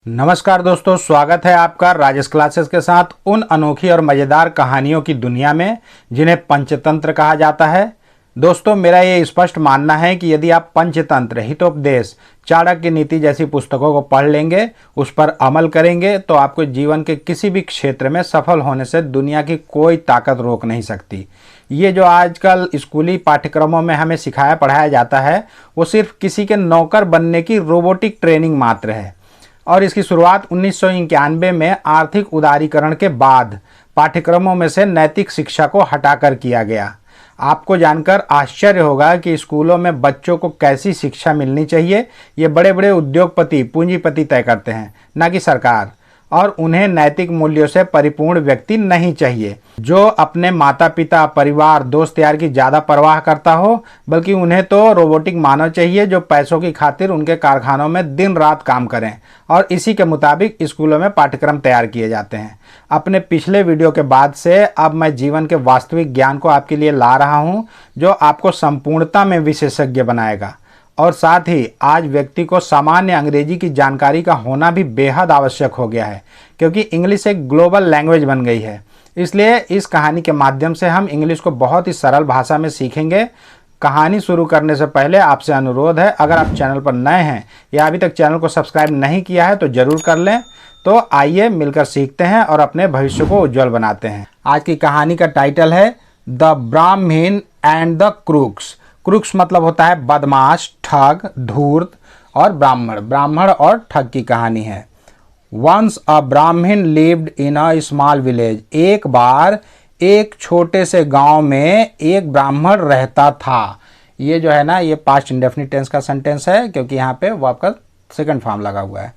नमस्कार दोस्तों, स्वागत है आपका राजेश क्लासेस के साथ उन अनोखी और मज़ेदार कहानियों की दुनिया में जिन्हें पंचतंत्र कहा जाता है। दोस्तों, मेरा ये स्पष्ट मानना है कि यदि आप पंचतंत्र, हितोपदेश, चाणक्य नीति जैसी पुस्तकों को पढ़ लेंगे, उस पर अमल करेंगे तो आपको जीवन के किसी भी क्षेत्र में सफल होने से दुनिया की कोई ताकत रोक नहीं सकती। ये जो आजकल स्कूली पाठ्यक्रमों में हमें सिखाया पढ़ाया जाता है, वो सिर्फ किसी के नौकर बनने की रोबोटिक ट्रेनिंग मात्र है और इसकी शुरुआत 1991 में आर्थिक उदारीकरण के बाद पाठ्यक्रमों में से नैतिक शिक्षा को हटाकर किया गया। आपको जानकर आश्चर्य होगा कि स्कूलों में बच्चों को कैसी शिक्षा मिलनी चाहिए, ये बड़े बड़े उद्योगपति, पूंजीपति तय करते हैं, न कि सरकार। और उन्हें नैतिक मूल्यों से परिपूर्ण व्यक्ति नहीं चाहिए जो अपने माता पिता, परिवार, दोस्त यार की ज़्यादा परवाह करता हो, बल्कि उन्हें तो रोबोटिक मानव चाहिए जो पैसों की खातिर उनके कारखानों में दिन रात काम करें और इसी के मुताबिक स्कूलों में पाठ्यक्रम तैयार किए जाते हैं। अपने पिछले वीडियो के बाद से अब मैं जीवन के वास्तविक ज्ञान को आपके लिए ला रहा हूँ जो आपको संपूर्णता में विशेषज्ञ बनाएगा। और साथ ही आज व्यक्ति को सामान्य अंग्रेजी की जानकारी का होना भी बेहद आवश्यक हो गया है, क्योंकि इंग्लिश एक ग्लोबल लैंग्वेज बन गई है। इसलिए इस कहानी के माध्यम से हम इंग्लिश को बहुत ही सरल भाषा में सीखेंगे। कहानी शुरू करने से पहले आपसे अनुरोध है, अगर आप चैनल पर नए हैं या अभी तक चैनल को सब्सक्राइब नहीं किया है तो ज़रूर कर लें। तो आइए मिलकर सीखते हैं और अपने भविष्य को उज्जवल बनाते हैं। आज की कहानी का टाइटल है द ब्राह्मण एंड द क्रूक्स। क्रूक्स मतलब होता है बदमाश, ठग, धूर्त, और ब्राह्मण और ठग की कहानी है। वंस अ ब्राह्मण lived in a small village. एक बार एक छोटे से गांव में एक ब्राह्मण रहता था। ये जो है ना, ये पास्ट इंडेफिनिट टेंस का सेंटेंस है, क्योंकि यहाँ पे वर्ब का सेकंड फॉर्म लगा हुआ है।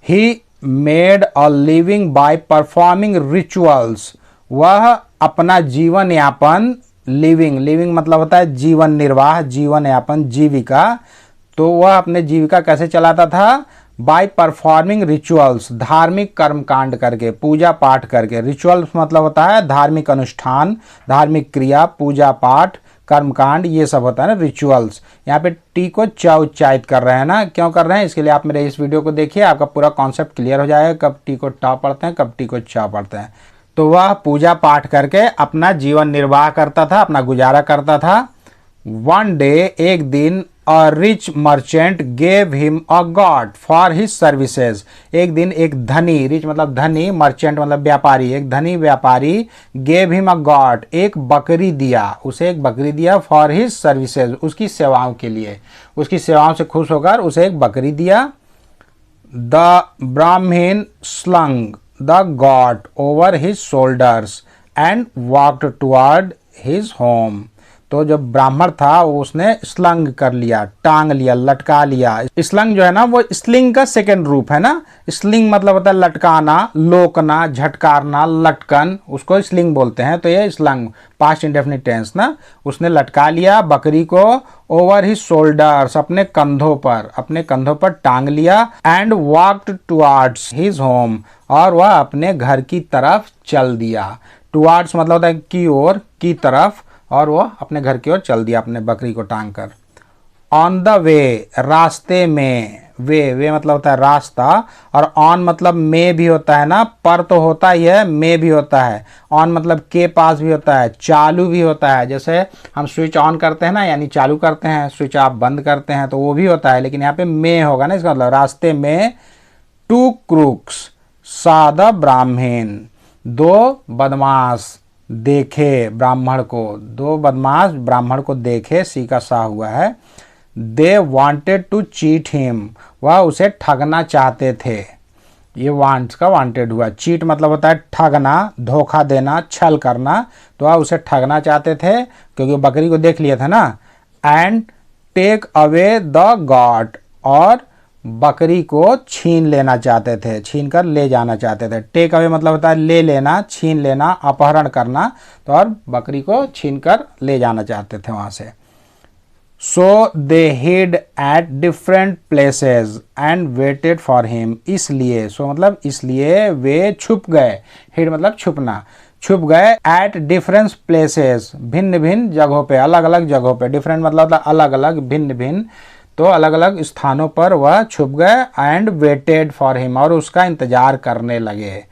He made a living by performing rituals. वह अपना जीवन यापन, लिविंग मतलब होता है जीवन निर्वाह, जीवन यापन, जीविका। तो वह अपने जीविका कैसे चलाता था? बाय परफॉर्मिंग रिचुअल्स, धार्मिक कर्मकांड करके, पूजा पाठ करके। रिचुअल्स मतलब होता है धार्मिक अनुष्ठान, धार्मिक क्रिया, पूजा पाठ, कर्मकांड, ये सब होता है ना रिचुअल्स। यहाँ पे टी को च उच्चारित कर रहे हैं ना, क्यों कर रहे हैं इसके लिए आप मेरे इस वीडियो को देखिए, आपका पूरा कॉन्सेप्ट क्लियर हो जाएगा, कब टी को ट पढ़ते हैं, कब टी को च पढ़ते हैं। तो वह पूजा पाठ करके अपना जीवन निर्वाह करता था, अपना गुजारा करता था। वन डे, एक दिन, a rich merchant gave him a God for his services. एक दिन एक धनी, रिच मतलब धनी, मर्चेंट मतलब व्यापारी, एक धनी व्यापारी, गेव हिम अ गॉड, एक बकरी दिया, उसे एक बकरी दिया, फॉर हिज सर्विसेज, उसकी सेवाओं के लिए, उसकी सेवाओं से खुश होकर उसे एक बकरी दिया। द ब्राह्मण slung the god over his shoulders and walked toward his home। तो जो ब्राह्मण था उसने स्लंग कर लिया, टांग लिया, लटका लिया। स्लंग जो है ना वो स्लिंग का सेकेंड रूप है ना। स्लिंग मतलब होता है लटकाना, लोकना, झटकारना, लटकन, उसको स्लिंग बोलते हैं। तो ये स्लंग पास्ट इंडेफिनिट टेंस ना। उसने लटका लिया बकरी को, ओवर हिज शोल्डर्स, अपने कंधों पर टांग लिया। And walked towards his home, और वह अपने घर की तरफ चल दिया। टुवर्ड्स मतलब होता है की ओर, की तरफ, और वह अपने घर की ओर चल दिया अपने बकरी को टांग कर। ऑन द वे, रास्ते में, वे मतलब होता है रास्ता, और ऑन मतलब में भी होता है ना, पर तो होता ही है, में भी होता है। ऑन मतलब के पास भी होता है, चालू भी होता है। जैसे हम स्विच ऑन करते हैं ना, यानी चालू करते हैं, स्विच आप बंद करते हैं, तो वो भी होता है, लेकिन यहाँ पे में होगा ना, इसका मतलब रास्ते में। टू क्रूक्स सॉ द ब्राह्मण। दो बदमाश देखे ब्राह्मण को, दो बदमाश ब्राह्मण को देखे, सी का सा हुआ है। They wanted to cheat him, वह उसे ठगना चाहते थे। ये वांट्स का वांटेड हुआ। चीट मतलब होता है ठगना, धोखा देना, छल करना। तो वह उसे ठगना चाहते थे क्योंकि बकरी को देख लिया था ना। And take away the goat, और बकरी को छीन लेना चाहते थे, छीन कर ले जाना चाहते थे। टेक अवे मतलब होता है ले लेना, छीन लेना, अपहरण करना। तो और बकरी को छीन कर ले जाना चाहते थे वहां से। So they hid at different places and waited for him. इसलिए, सो मतलब इसलिए, वे छुप गए, हिड मतलब छुपना, छुप गए। एट डिफरेंट प्लेसेस, भिन्न भिन्न जगहों पे, अलग अलग जगहों पे। डिफरेंट मतलब होता है अलग अलग, भिन्न भिन्न। तो अलग अलग स्थानों पर वह छुप गए एंड वेटेड फॉर हिम, और उसका इंतजार करने लगे।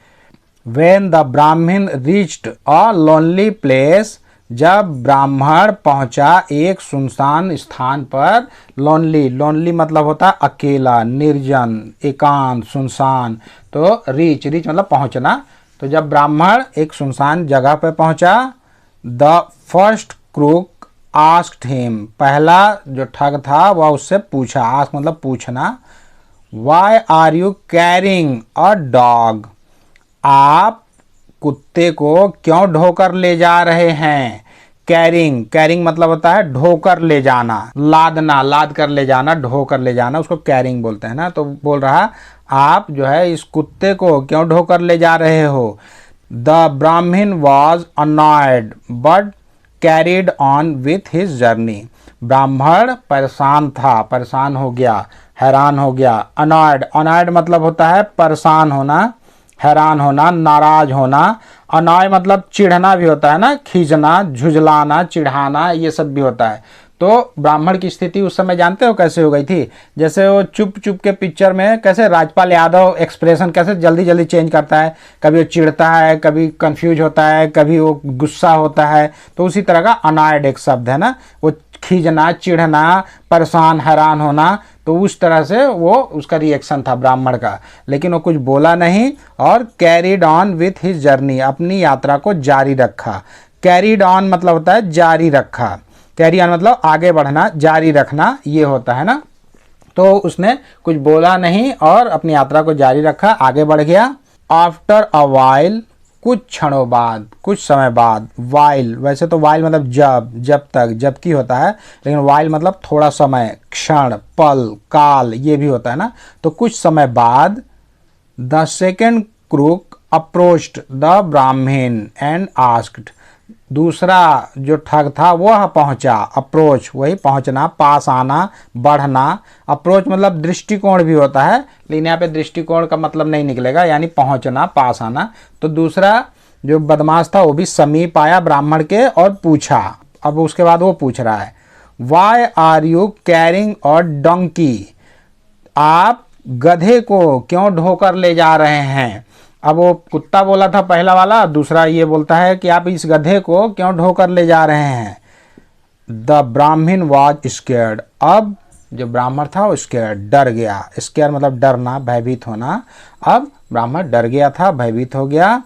When the ब्राह्मण reached a lonely place, जब ब्राह्मण पहुंचा एक सुनसान स्थान पर, लोनली मतलब होता है अकेला, निर्जन, एकांत, सुनसान। तो रीच मतलब पहुंचना। तो जब ब्राह्मण एक सुनसान जगह पर पहुंचा, the first crook asked him, पहला जो ठग था वह उससे पूछा, आस्क मतलब पूछना, why are you carrying a dog, आप कुत्ते को क्यों ढोकर ले जा रहे हैं। कैरिंग मतलब होता है ढोकर ले जाना, लादना, लाद कर ले जाना, ढोकर ले जाना, उसको कैरिंग बोलते हैं ना। तो बोल रहा आप जो है इस कुत्ते को क्यों ढोकर ले जा रहे हो। द ब्राह्मण was annoyed but carried on with his journey, ब्राह्मण परेशान था, परेशान हो गया, हैरान हो गया। अनॉयड मतलब होता है परेशान होना, हैरान होना, नाराज होना। अनॉय मतलब चिढ़ना भी होता है ना, खींचना, झुझलाना, चिढ़ाना, ये सब भी होता है। तो ब्राह्मण की स्थिति उस समय जानते हो कैसे हो गई थी, जैसे वो चुप चुप के पिक्चर में कैसे राजपाल यादव एक्सप्रेशन कैसे जल्दी जल्दी चेंज करता है, कभी वो चिढ़ता है, कभी कंफ्यूज होता है, कभी वो गुस्सा होता है। तो उसी तरह का अनॉयड एक शब्द है ना, वो खींचना, चिढ़ना, परेशान, हैरान होना। तो उस तरह से वो उसका रिएक्शन था ब्राह्मण का, लेकिन वो कुछ बोला नहीं और carried on with his journey, अपनी यात्रा को जारी रखा। कैरिड ऑन मतलब होता है जारी रखा, कैरी ऑन मतलब आगे बढ़ना, जारी रखना, ये होता है ना। तो उसने कुछ बोला नहीं और अपनी यात्रा को जारी रखा, आगे बढ़ गया। आफ्टर अ वाइल, कुछ क्षणों बाद, कुछ समय बाद। वाइल वैसे तो वाइल मतलब जब तक, जबकि होता है, लेकिन वाइल मतलब थोड़ा समय, क्षण, पल, काल, ये भी होता है ना। तो कुछ समय बाद the second crook approached the ब्राह्मण एंड आस्क्ड, दूसरा जो ठग था वह पहुंचा। अप्रोच वही पहुंचना, पास आना, बढ़ना। अप्रोच मतलब दृष्टिकोण भी होता है, लेकिन यहाँ पे दृष्टिकोण का मतलब नहीं निकलेगा, यानी पहुंचना, पास आना। तो दूसरा जो बदमाश था वो भी समीप आया ब्राह्मण के और पूछा। अब उसके बाद वो पूछ रहा है, why are you carrying a donkey, आप गधे को क्यों ढोकर ले जा रहे हैं। अब वो कुत्ता बोला था पहला वाला, दूसरा ये बोलता है कि आप इस गधे को क्यों ढोकर ले जा रहे हैं। द ब्राह्मण वॉज स्केर्ड, अब जो ब्राह्मण था वो स्केर्ड, डर गया। स्केयर मतलब डरना, भयभीत होना। अब ब्राह्मण डर गया था, भयभीत हो गया।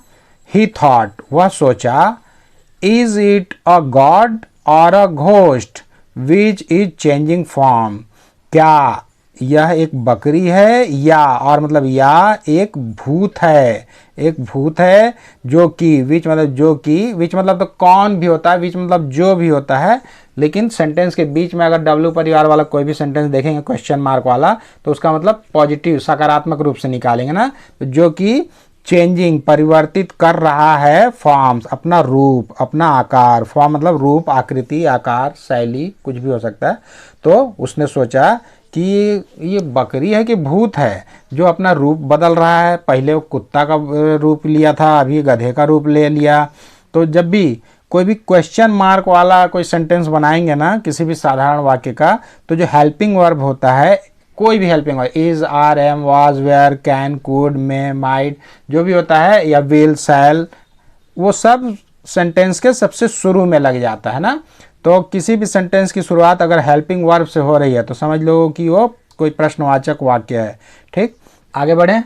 ही थॉट, वह सोचा, इज इट अ गॉड और a ghost which is changing form, क्या यह एक बकरी है या, और मतलब या एक भूत है, एक भूत है जो कि, विच मतलब जो कि, विच मतलब तो कौन भी होता है, विच मतलब जो भी होता है। लेकिन सेंटेंस के बीच में अगर डब्ल्यू परिवार वाला कोई भी सेंटेंस देखेंगे क्वेश्चन मार्क वाला, तो उसका मतलब पॉजिटिव, सकारात्मक रूप से निकालेंगे ना। तो जो कि चेंजिंग परिवर्तित कर रहा है, फॉर्म्स अपना रूप, अपना आकार, फॉर्म मतलब रूप, आकृति, आकार, शैली, कुछ भी हो सकता है। तो उसने सोचा कि ये बकरी है कि भूत है जो अपना रूप बदल रहा है, पहले वो कुत्ता का रूप लिया था, अभी गधे का रूप ले लिया। तो जब भी कोई भी क्वेश्चन मार्क वाला कोई सेंटेंस बनाएंगे ना किसी भी साधारण वाक्य का, तो जो हेल्पिंग वर्ब होता है, कोई भी helping verb, is, are, am, was, were, can, could, may, might, जो भी होता है, या विल, शैल, वो सब सेंटेंस के सबसे शुरू में लग जाता है ना। तो किसी भी सेंटेंस की शुरुआत अगर हेल्पिंग वर्ब से हो रही है तो समझ लो कि वो कोई प्रश्नवाचक वाक्य है। ठीक, आगे बढ़ें।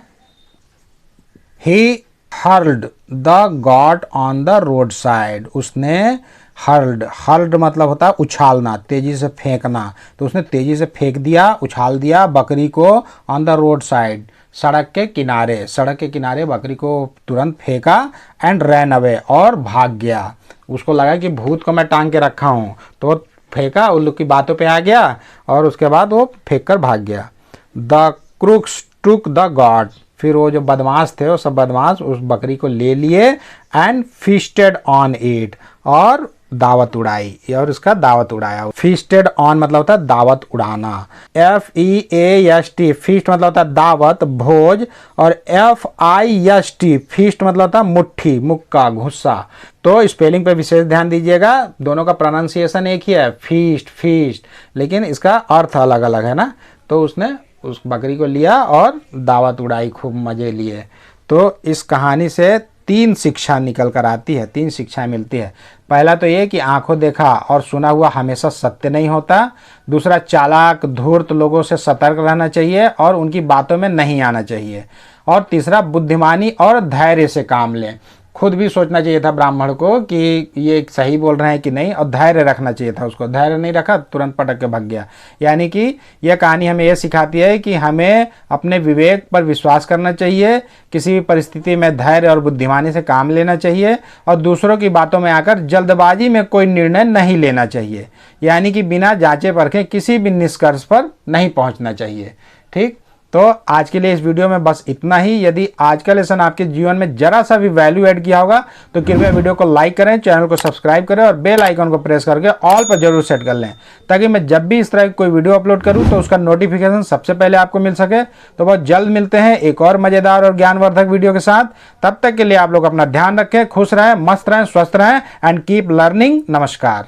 He hurled the goat on the roadside, उसने हर्ल्ड मतलब होता है उछालना, तेजी से फेंकना। तो उसने तेजी से फेंक दिया, उछाल दिया बकरी को ऑन द रोड साइड, सड़क के किनारे, सड़क के किनारे बकरी को तुरंत फेंका। एंड रैन अवे, और भाग गया। उसको लगा कि भूत को मैं टांग के रखा हूँ, तो वो फेंका, उन लोग की बातों पे आ गया और उसके बाद वो फेंक कर भाग गया। The crooks took the God, फिर वो जो बदमाश थे वो सब बदमाश उस बकरी को ले लिए। एंड फीस्टेड ऑन इट, और दावत उड़ाई और इसका दावत उड़ाया। फीस्टेड ऑन मतलब होता है दावत उड़ाना। FEAST फीस्ट मतलब होता है दावत भोज, और FIST फीस्ट मतलब होता है मुट्ठी मुक्का गुस्सा। तो स्पेलिंग पे विशेष ध्यान दीजिएगा, दोनों का प्रोनाउंसिएशन एक ही है फीस्ट फीस्ट, लेकिन इसका अर्थ अलग अलग है ना। तो उसने उस बकरी को लिया और दावत उड़ाई, खूब मजे लिए। तो इस कहानी से 3 शिक्षा निकल कर आती है, 3 शिक्षाएं मिलती है। पहला तो ये कि आंखों देखा और सुना हुआ हमेशा सत्य नहीं होता। दूसरा, चालाक धूर्त लोगों से सतर्क रहना चाहिए और उनकी बातों में नहीं आना चाहिए। और तीसरा, बुद्धिमानी और धैर्य से काम लें। खुद भी सोचना चाहिए था ब्राह्मण को कि ये सही बोल रहे हैं कि नहीं, और धैर्य रखना चाहिए था उसको। धैर्य नहीं रखा, तुरंत पटक के भाग गया। यानी कि यह कहानी हमें यह सिखाती है कि हमें अपने विवेक पर विश्वास करना चाहिए, किसी भी परिस्थिति में धैर्य और बुद्धिमानी से काम लेना चाहिए, और दूसरों की बातों में आकर जल्दबाजी में कोई निर्णय नहीं लेना चाहिए। यानी कि बिना जांचे परखे किसी भी निष्कर्ष पर नहीं पहुंचना चाहिए। ठीक, तो आज के लिए इस वीडियो में बस इतना ही। यदि आज का लेसन आपके जीवन में जरा सा भी वैल्यू ऐड किया होगा तो कृपया वीडियो को लाइक करें, चैनल को सब्सक्राइब करें और बेल आइकन को प्रेस करके ऑल पर जरूर सेट कर लें, ताकि मैं जब भी इस तरह की कोई वीडियो अपलोड करूं तो उसका नोटिफिकेशन सबसे पहले आपको मिल सके। तो बहुत जल्द मिलते हैं एक और मजेदार और ज्ञानवर्धक वीडियो के साथ। तब तक के लिए आप लोग अपना ध्यान रखें, खुश रहें, मस्त रहें, स्वस्थ रहें एंड कीप लर्निंग। नमस्कार।